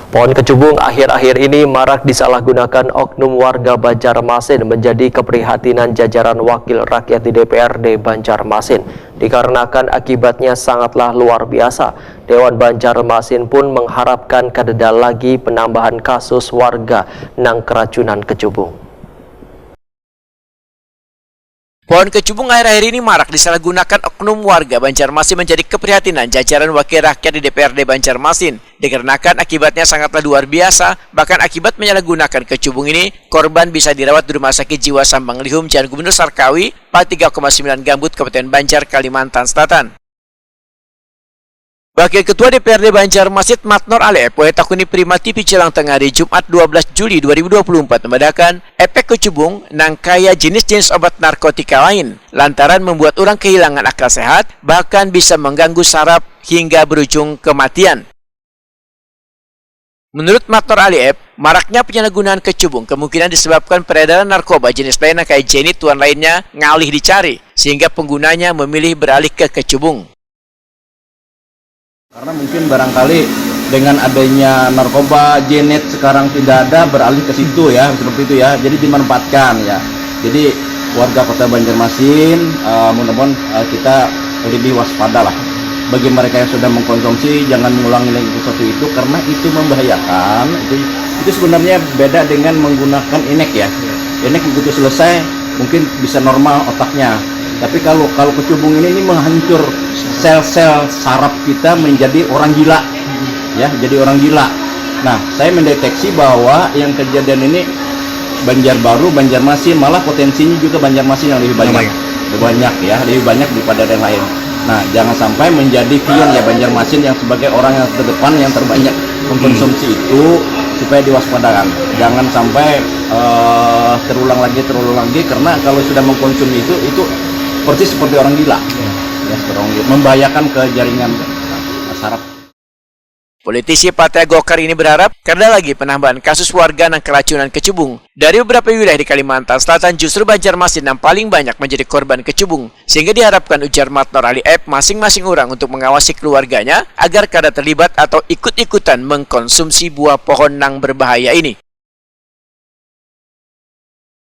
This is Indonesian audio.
Pohon kecubung akhir-akhir ini marak disalahgunakan oknum warga Banjarmasin menjadi keprihatinan jajaran wakil rakyat di DPRD Banjarmasin. Dikarenakan akibatnya sangatlah luar biasa, Dewan Banjarmasin pun mengharapkan kadeda lagi penambahan kasus warga nang keracunan kecubung. Pohon kecubung akhir-akhir ini marak disalahgunakan oknum warga Banjarmasin menjadi keprihatinan jajaran wakil rakyat di DPRD Banjarmasin. Dikarenakan akibatnya sangatlah luar biasa, bahkan akibat menyalahgunakan kecubung ini, korban bisa dirawat di Rumah Sakit Jiwa Sambanglihum Jalan Gubernur Sarkawi, Pal 3,9 Gambut, Kabupaten Banjar, Kalimantan Selatan. Wakil Ketua DPRD Banjarmasin Matnor Ale Poetakuni Prima TV Cilang Tengah di Jumat 12 Juli 2024 membedakan efek kecubung nang kaya jenis-jenis obat narkotika lain lantaran membuat orang kehilangan akal sehat, bahkan bisa mengganggu saraf hingga berujung kematian. Menurut Matnor Ale, maraknya penyalahgunaan kecubung kemungkinan disebabkan peredaran narkoba jenis lain kayak jenit tuan lainnya ngalih dicari, sehingga penggunanya memilih beralih ke kecubung. Karena mungkin barangkali dengan adanya narkoba jenet sekarang tidak ada, beralih ke situ ya, seperti itu ya. Jadi dimanfaatkan ya. Jadi warga Kota Banjarmasin mudah-mudahan kita lebih waspada lah. Bagi mereka yang sudah mengkonsumsi, jangan mengulangi lagi sesuatu itu karena itu membahayakan. Itu sebenarnya beda dengan menggunakan inek ya. Inek begitu selesai mungkin bisa normal otaknya. Tapi kalau kecubung ini menghancur sel-sel saraf kita menjadi orang gila, ya, jadi orang gila. Nah, saya mendeteksi bahwa yang kejadian ini Banjarbaru, Banjarmasin, malah potensinya juga Banjarmasin yang lebih banyak, lebih banyak daripada yang lain. Nah, jangan sampai menjadi pion ya Banjarmasin yang sebagai orang yang terdepan yang terbanyak mengkonsumsi itu, supaya diwaspadakan. Jangan sampai terulang lagi karena kalau sudah mengkonsumsi itu persis seperti orang gila, ya, membahayakan ke jaringan saraf. Politisi Partai Golkar ini berharap karena lagi penambahan kasus warga yang keracunan kecubung. Dari beberapa wilayah di Kalimantan Selatan justru Banjarmasin yang paling banyak menjadi korban kecubung, sehingga diharapkan ujar Matnor Ali masing-masing orang untuk mengawasi keluarganya agar kada terlibat atau ikut-ikutan mengkonsumsi buah pohon yang berbahaya ini.